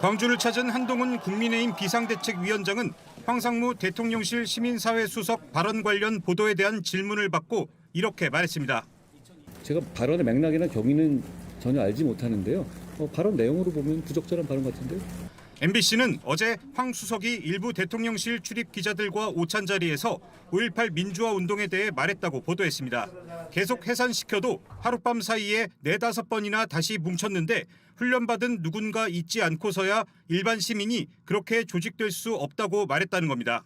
광주를 찾은 한동훈 국민의힘 비상대책위원장은 황상무 대통령실 시민사회수석 발언 관련 보도에 대한 질문을 받고 이렇게 말했습니다. 제가 발언의 맥락이나 경위는 전혀 알지 못하는데요. 발언 내용으로 보면 부적절한 발언 같은데요. MBC는 어제 황 수석이 일부 대통령실 출입 기자들과 오찬 자리에서 5.18 민주화 운동에 대해 말했다고 보도했습니다. 계속 해산시켜도 하룻밤 사이에 4-5번이나 다시 뭉쳤는데 훈련받은 누군가 있지 않고서야 일반 시민이 그렇게 조직될 수 없다고 말했다는 겁니다.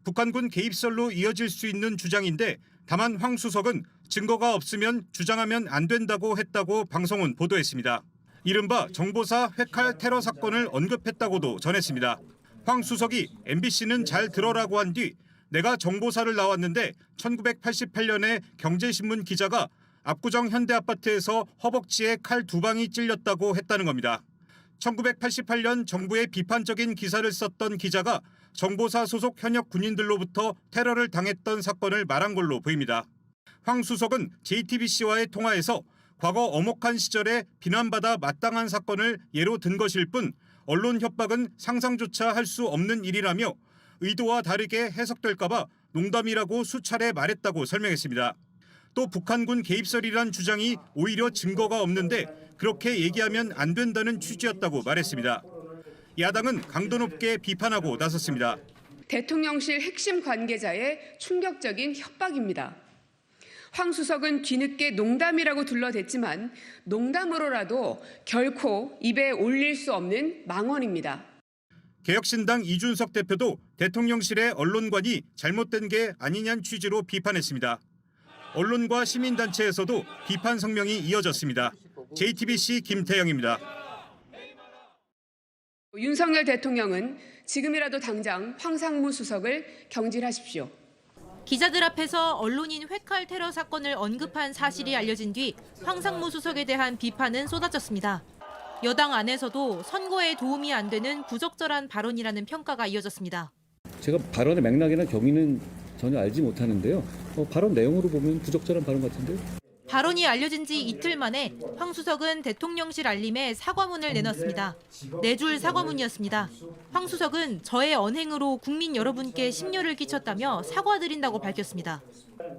북한군 개입설로 이어질 수 있는 주장인데 다만 황 수석은 증거가 없으면 주장하면 안 된다고 했다고 방송은 보도했습니다. 이른바 정보사 회칼 테러 사건을 언급했다고도 전했습니다. 황 수석이 MBC는 잘 들어라고 한 뒤 내가 정보사를 나왔는데 1988년에 경제신문 기자가 압구정 현대아파트에서 허벅지에 칼 2방이 찔렸다고 했다는 겁니다. 1988년 정부의 비판적인 기사를 썼던 기자가 정보사 소속 현역 군인들로부터 테러를 당했던 사건을 말한 걸로 보입니다. 황 수석은 JTBC와의 통화에서 과거 엄혹한 시절에 비난받아 마땅한 사건을 예로 든 것일 뿐 언론 협박은 상상조차 할 수 없는 일이라며 의도와 다르게 해석될까 봐 농담이라고 수차례 말했다고 설명했습니다. 또 북한군 개입설이란 주장이 오히려 증거가 없는데 그렇게 얘기하면 안 된다는 취지였다고 말했습니다. 야당은 강도 높게 비판하고 나섰습니다. 대통령실 핵심 관계자의 충격적인 협박입니다. 황 수석은 뒤늦게 농담이라고 둘러댔지만 농담으로라도 결코 입에 올릴 수 없는 망언입니다. 개혁신당 이준석 대표도 대통령실의 언론관이 잘못된 게 아니냐는 취지로 비판했습니다. 언론과 시민단체에서도 비판 성명이 이어졌습니다. JTBC 김태영입니다. 윤석열 대통령은 지금이라도 당장 황상무 수석을 경질하십시오. 기자들 앞에서 언론인 회칼 테러 사건을 언급한 사실이 알려진 뒤 황상무 수석에 대한 비판은 쏟아졌습니다. 여당 안에서도 선거에 도움이 안 되는 부적절한 발언이라는 평가가 이어졌습니다. 제가 발언의 맥락이나 경위는 전혀 알지 못하는데요. 발언 내용으로 보면 부적절한 발언 같은데요. 발언이 알려진 지 이틀 만에 황 수석은 대통령실 알림에 사과문을 내놨습니다. 4줄 사과문이었습니다. 황 수석은 저의 언행으로 국민 여러분께 심려를 끼쳤다며 사과드린다고 밝혔습니다.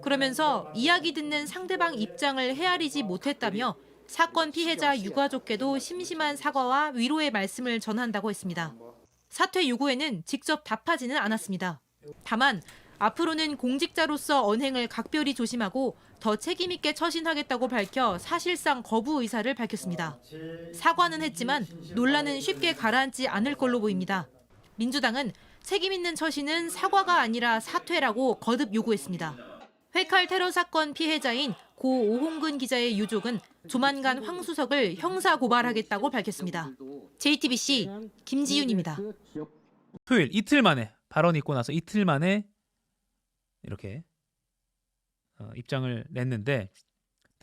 그러면서 이야기 듣는 상대방 입장을 헤아리지 못했다며 사건 피해자 유가족께도 심심한 사과와 위로의 말씀을 전한다고 했습니다. 사퇴 요구에는 직접 답하지는 않았습니다. 다만 앞으로는 공직자로서 언행을 각별히 조심하고 더 책임 있게 처신하겠다고 밝혀 사실상 거부 의사를 밝혔습니다. 사과는 했지만 논란은 쉽게 가라앉지 않을 걸로 보입니다. 민주당은 책임 있는 처신은 사과가 아니라 사퇴라고 거듭 요구했습니다. 회칼 테러 사건 피해자인 고 오홍근 기자의 유족은 조만간 황 수석을 형사 고발하겠다고 밝혔습니다. JTBC 김지윤입니다. 토요일 이틀 만에 발언이 있고 나서 이틀 만에 이렇게 입장을 냈는데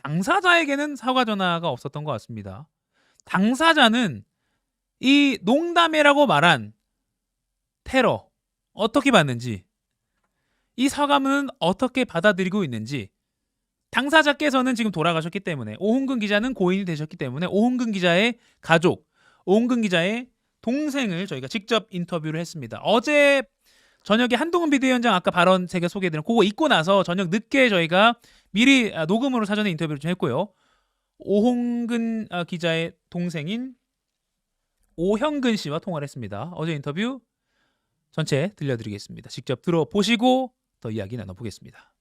당사자에게는 사과 전화가 없었던 것 같습니다. 당사자는 이 농담이라고 말한 테러 어떻게 봤는지, 이 사과문은 어떻게 받아들이고 있는지, 당사자께서는 지금 돌아가셨기 때문에, 오홍근 기자는 고인이 되셨기 때문에 오홍근 기자의 가족, 오홍근 기자의 동생을 저희가 직접 인터뷰를 했습니다. 어제 저녁에 한동훈 비대위원장 아까 발언 제가 소개해드린 그거 있고 나서 저녁 늦게 저희가 미리 녹음으로 사전에 인터뷰를 좀 했고요. 오홍근 기자의 동생인 오형근 씨와 통화를 했습니다. 어제 인터뷰 전체 들려드리겠습니다. 직접 들어보시고 더 이야기 나눠보겠습니다.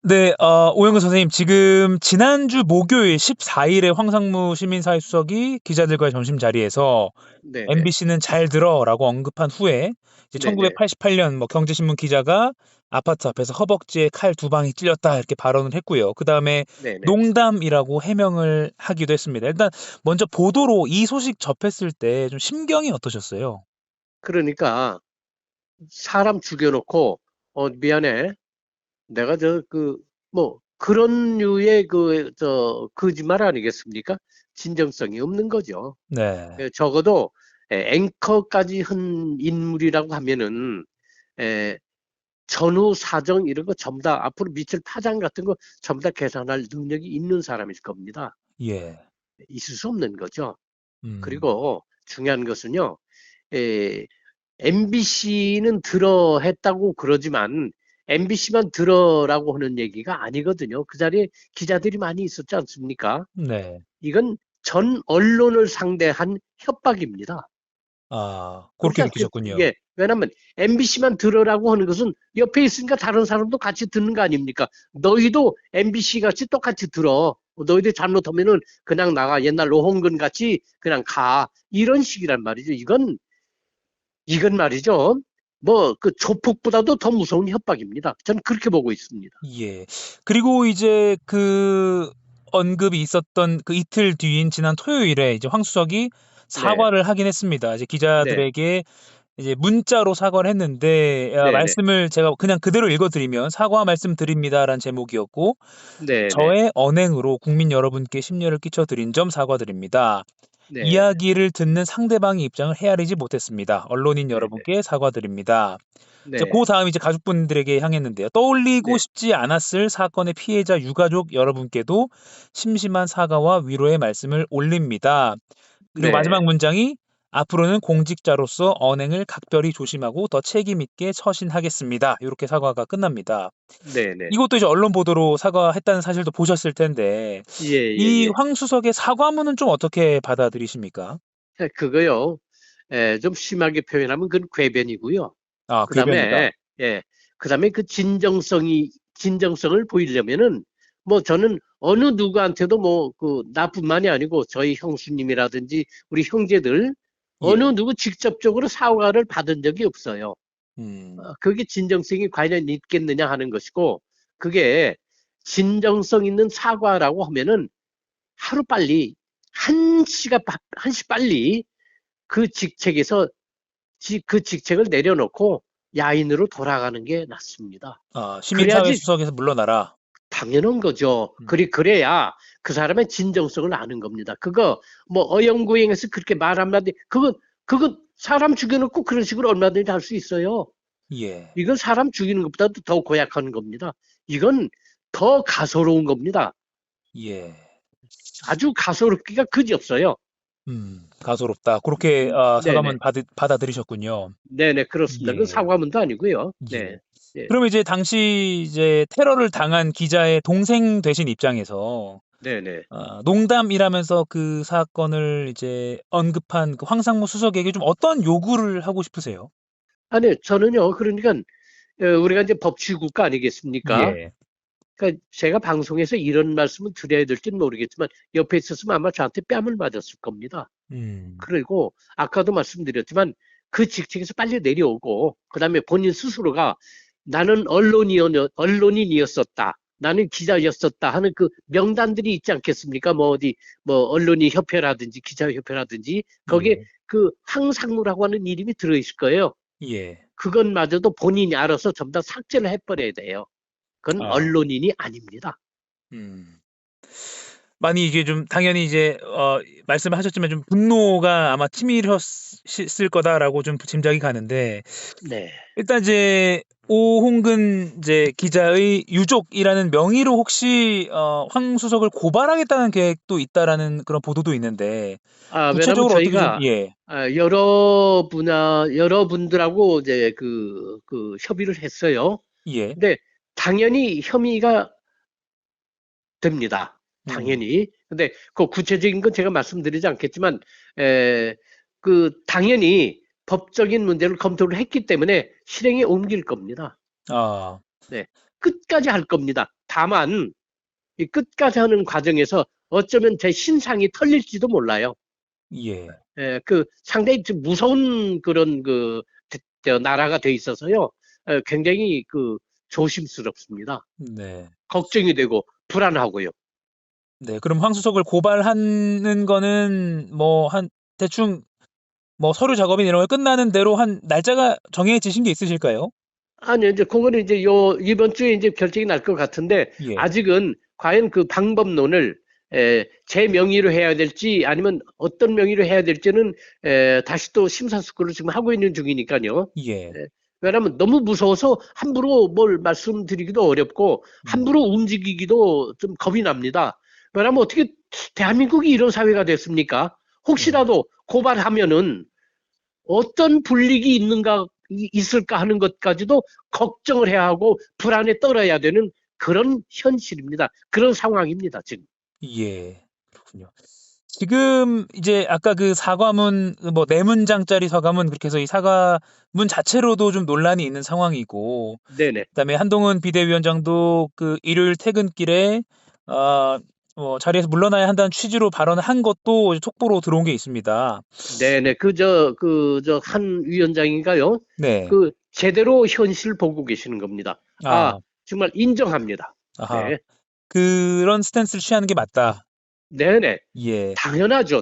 네, 오영근 선생님, 지금 지난주 목요일 14일에 황상무 시민사회수석이 기자들과의 점심 자리에서 네네. MBC는 잘 들어라고 언급한 후에 이제 네네. 1988년 경제신문 기자가 아파트 앞에서 허벅지에 칼 2방이 찔렸다 이렇게 발언을 했고요. 그 다음에 네네. 농담이라고 해명을 하기도 했습니다. 일단 먼저 보도로 이 소식 접했을 때 좀 심경이 어떠셨어요? 그러니까 사람 죽여놓고 미안해. 내가 그런 류의 거짓말 아니겠습니까? 진정성이 없는 거죠. 네. 적어도 앵커까지 한 인물이라고 하면은 전후 사정 이런 거 전부 다 앞으로 미칠 파장 같은 거 전부 다 계산할 능력이 있는 사람일 겁니다. 예. 있을 수 없는 거죠. 음. 그리고 중요한 것은요. MBC는 들어 했다고 그러지만 MBC만 들어라고 하는 얘기가 아니거든요. 그 자리에 기자들이 많이 있었지 않습니까? 네. 이건 전 언론을 상대한 협박입니다. 아, 그렇게 그렇지 느끼셨군요. 예, 왜냐하면 MBC만 들으라고 하는 것은 옆에 있으니까 다른 사람도 같이 듣는 거 아닙니까? 너희도 MBC 같이 똑같이 들어. 너희들 잘못하면은 그냥 나가. 옛날 로홍근 같이 그냥 가. 이런 식이란 말이죠. 이건 말이죠. 뭐 그 조폭보다도 더 무서운 협박입니다. 저는 그렇게 보고 있습니다. 예. 그리고 이제 그 언급이 있었던 그 이틀 뒤인 지난 토요일에 이제 황수석이 사과를 하긴 했습니다. 이제 네, 기자들에게 이제 문자로 사과를 했는데 네, 네, 말씀을 제가 그냥 그대로 읽어드리면 사과 말씀드립니다라는 제목이었고 네, 네, 저의 언행으로 국민 여러분께 심려를 끼쳐드린 점 사과드립니다. 네, 이야기를 듣는 상대방의 입장을 헤아리지 못했습니다. 언론인 네, 여러분께 사과드립니다. 네, 이제 그 다음 이제 가족분들에게 향했는데요. 떠올리고 네, 싶지 않았을 사건의 피해자 유가족 여러분께도 심심한 사과와 위로의 말씀을 올립니다. 그리고 네, 마지막 문장이 앞으로는 공직자로서 언행을 각별히 조심하고 더 책임 있게 처신하겠습니다. 이렇게 사과가 끝납니다. 네, 네. 이것도 이제 언론 보도로 사과했다는 사실도 보셨을 텐데 예, 예, 이 예. 황 수석의 사과문은 좀 어떻게 받아들이십니까? 그거요. 좀 심하게 표현하면 그건 궤변이고요. 아, 궤변이다. 그다음에 그다음에 그 진정성을 보이려면은 뭐 저는 어느 누구한테도 뭐 그 나뿐만이 아니고 저희 형수님이라든지 우리 형제들 어느 예. 누구 직접적으로 사과를 받은 적이 없어요. 음. 그게 진정성이 과연 있겠느냐 하는 것이고 그게 진정성 있는 사과라고 하면은 하루빨리 한시 빨리 그 직책에서 그 직책을 내려놓고 야인으로 돌아가는 게 낫습니다. 아, 시민사회 그래야지 수석에서 물러나라. 당연한 거죠. 그래야 그 사람의 진정성을 아는 겁니다. 그거 뭐 어영부영해서 그렇게 말 한마디 그거 사람 죽여놓고 그런 식으로 얼마든지 할 수 있어요. 예. 이건 사람 죽이는 것보다도 더 고약한 겁니다. 이건 더 가소로운 겁니다. 예. 아주 가소롭기가 그지없어요. 가소롭다. 그렇게 네네. 사과문 받아들이셨군요. 네네, 그렇습니다. 그 예. 사과문도 아니고요. 예. 네. 예. 그러면 이제 당시 이제 테러를 당한 기자의 동생 되신 입장에서 네네. 농담이라면서 그 사건을 이제 언급한 그 황상무 수석에게 좀 어떤 요구를 하고 싶으세요? 아니, 저는요, 그러니까, 우리가 이제 법치 국가 아니겠습니까? 예. 그러니까 제가 방송에서 이런 말씀을 드려야 될지는 모르겠지만, 옆에 있었으면 아마 저한테 뺨을 맞았을 겁니다. 그리고, 아까도 말씀드렸지만, 그 직책에서 빨리 내려오고, 그 다음에 본인 스스로가 나는 언론인이었었다. 나는 기자였었다 하는 그 명단들이 있지 않겠습니까? 뭐 어디, 뭐 언론인 협회라든지 기자협회라든지, 거기에 예. 그 황상무라고 하는 이름이 들어있을 거예요. 예. 그것마저도 본인이 알아서 전부 다 삭제를 해버려야 돼요. 그건 아. 언론인이 아닙니다. 많이 이게 좀 당연히 이제 말씀을 하셨지만 좀 분노가 아마 치밀었을 거다라고 좀 짐작이 가는데 네. 일단 이제 오홍근 이제 기자의 유족이라는 명의로 혹시 황 수석을 고발하겠다는 계획도 있다라는 그런 보도도 있는데 왜냐면 구체적으로 어떻게 저희가 여러분들하고 이제 그 협의를 했어요. 예. 근데 당연히 혐의가 됩니다. 당연히. 근데 그 구체적인 건 제가 말씀드리지 않겠지만, 그 당연히 법적인 문제를 검토를 했기 때문에 실행에 옮길 겁니다. 아. 네. 끝까지 할 겁니다. 다만, 이 끝까지 하는 과정에서 어쩌면 제 신상이 털릴지도 몰라요. 예. 그 상당히 좀 무서운 그런 나라가 돼 있어서요. 굉장히 조심스럽습니다. 네. 걱정이 되고 불안하고요. 네. 그럼 황 수석을 고발하는 거는 뭐 한 대충 뭐 서류 작업이나 이런 거 끝나는 대로 한 날짜가 정해지신 게 있으실까요? 아니요, 이제 그거는 이제 이번 주에 이제 결정이 날 것 같은데 예. 아직은 과연 그 방법론을 제 명의로 해야 될지 아니면 어떤 명의로 해야 될지는 다시 또 심사숙고를 지금 하고 있는 중이니까요. 예. 왜냐하면 너무 무서워서 함부로 뭘 말씀드리기도 어렵고 함부로 움직이기도 좀 겁이 납니다. 왜냐하면 어떻게 대한민국이 이런 사회가 됐습니까? 혹시라도 고발하면은 어떤 불이익이 있을까 하는 것까지도 걱정을 해야 하고 불안에 떨어야 되는 그런 현실입니다. 그런 상황입니다, 지금. 예. 그렇군요. 지금 이제 아까 그 사과문 뭐 네 문장짜리 사과문 그렇게 해서 이 사과문 자체로도 좀 논란이 있는 상황이고 네네. 그다음에 한동훈 비대위원장도 그 일요일 퇴근길에 뭐 자리에서 물러나야 한다는 취지로 발언을 한 것도 촉보로 들어온 게 있습니다. 네네. 한 위원장인가요? 네. 제대로 현실 보고 계시는 겁니다. 아, 정말 인정합니다. 아하. 네. 그런 스탠스를 취하는 게 맞다. 네네. 예. 당연하죠.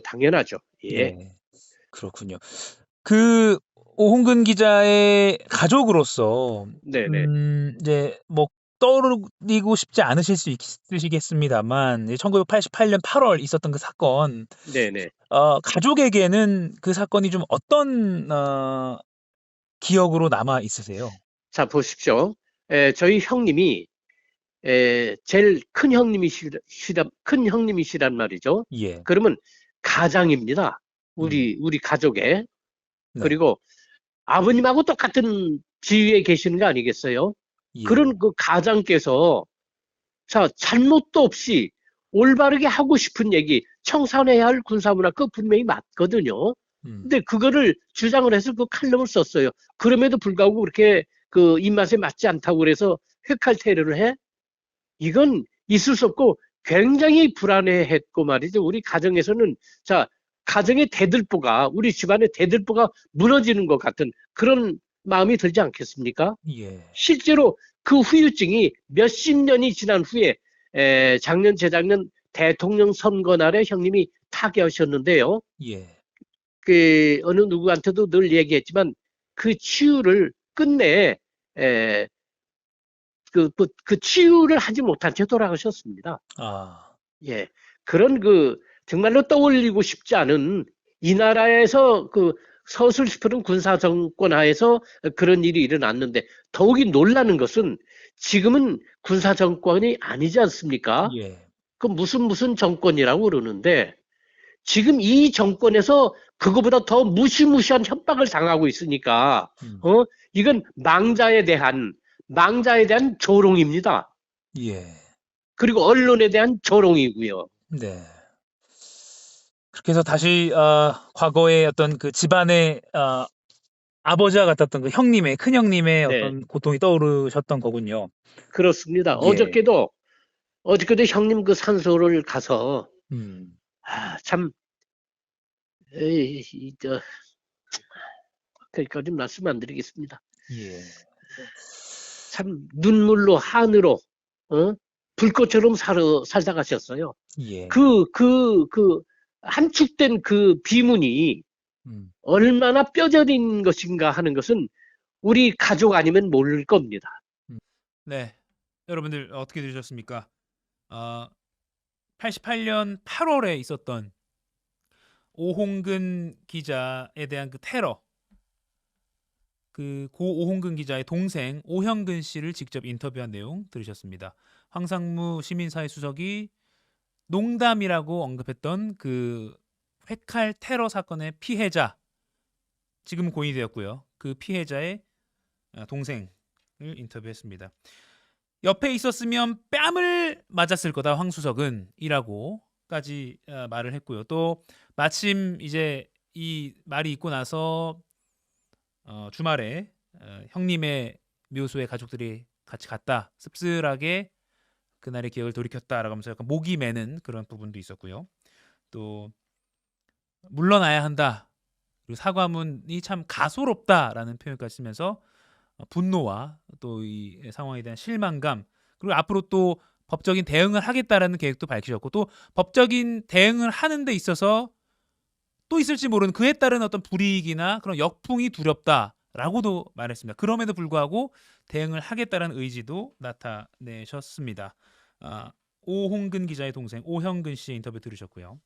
예. 네. 그렇군요. 그 오홍근 기자의 가족으로서 네네. 이제 뭐 떠올리고 싶지 않으실 수 있으시겠습니다만 1988년 8월 있었던 그 사건 네네. 가족에게는 그 사건이 좀 어떤 기억으로 남아 있으세요? 자, 보십시오. 저희 형님이 제일 큰 형님이시란 말이죠. 예. 그러면 가장입니다. 우리 가족에. 네. 그리고 아버님하고 똑같은 지위에 계시는 거 아니겠어요? 예. 그런 그 가장께서 자, 잘못도 없이 올바르게 하고 싶은 얘기, 청산해야 할 군사문화, 그거 분명히 맞거든요. 근데 그거를 주장을 해서 그 칼럼을 썼어요. 그럼에도 불구하고 그렇게 그 입맛에 맞지 않다고 그래서 회칼퇴를 해? 이건 있을 수 없고 굉장히 불안해했고 말이죠. 우리 가정에서는 자, 가정의 대들보가 우리 집안의 대들보가 무너지는 것 같은 그런 마음이 들지 않겠습니까? 예. 실제로 그 후유증이 몇십 년이 지난 후에 작년 재작년 대통령 선거 날에 형님이 타계하셨는데요. 예. 어느 누구한테도 늘 얘기했지만 그 치유를 끝내 그 치유를 하지 못한 채 돌아가셨습니다. 아. 예. 그런 정말로 떠올리고 싶지 않은 이 나라에서 서술 싶은 군사 정권 하에서 그런 일이 일어났는데 더욱이 놀라는 것은 지금은 군사 정권이 아니지 않습니까? 예. 그 무슨 정권이라고 그러는데 지금 이 정권에서 그거보다 더 무시무시한 협박을 당하고 있으니까 이건 망자에 대한 조롱입니다. 예. 그리고 언론에 대한 조롱이고요. 네. 그렇게 해서 다시 과거의 어떤 그 집안의 아버지와 같았던 그 형님의 큰 형님의 네. 어떤 고통이 떠오르셨던 거군요. 그렇습니다. 예. 어저께도 형님 그 산소를 가서 참 거기까지 말씀 안 드리겠습니다. 예. 참 눈물로 한으로 불꽃처럼 살다 가셨어요. 예. 함축된 그 비문이 얼마나 뼈저린 것인가 하는 것은 우리 가족 아니면 모를 겁니다. 네. 여러분들 어떻게 들으셨습니까? 88년 8월에 있었던 오홍근 기자에 대한 그 테러. 그 고 오홍근 기자의 동생 오형근 씨를 직접 인터뷰한 내용 들으셨습니다. 황상무 시민사회 수석이 농담이라고 언급했던 그 회칼 테러 사건의 피해자, 지금 고인이 되었고요. 그 피해자의 동생을 인터뷰했습니다. 옆에 있었으면 뺨을 맞았을 거다 황수석은 이라고까지 말을 했고요. 또 마침 이제 이 말이 있고 나서 주말에 형님의 묘소에 가족들이 같이 갔다, 씁쓸하게 그날의 기억을 돌이켰다라고 하면서 약간 목이 매는 그런 부분도 있었고요. 또 물러나야 한다, 그리고 사과문이 참 가소롭다라는 표현까지 쓰면서 분노와 또 이 상황에 대한 실망감, 그리고 앞으로 또 법적인 대응을 하겠다라는 계획도 밝히셨고, 또 법적인 대응을 하는 데 있어서 또 있을지 모르는 그에 따른 어떤 불이익이나 그런 역풍이 두렵다라고도 말했습니다. 그럼에도 불구하고 대응을 하겠다는 의지도 나타내셨습니다. 오홍근 기자의 동생 오형근 씨의 인터뷰 들으셨고요.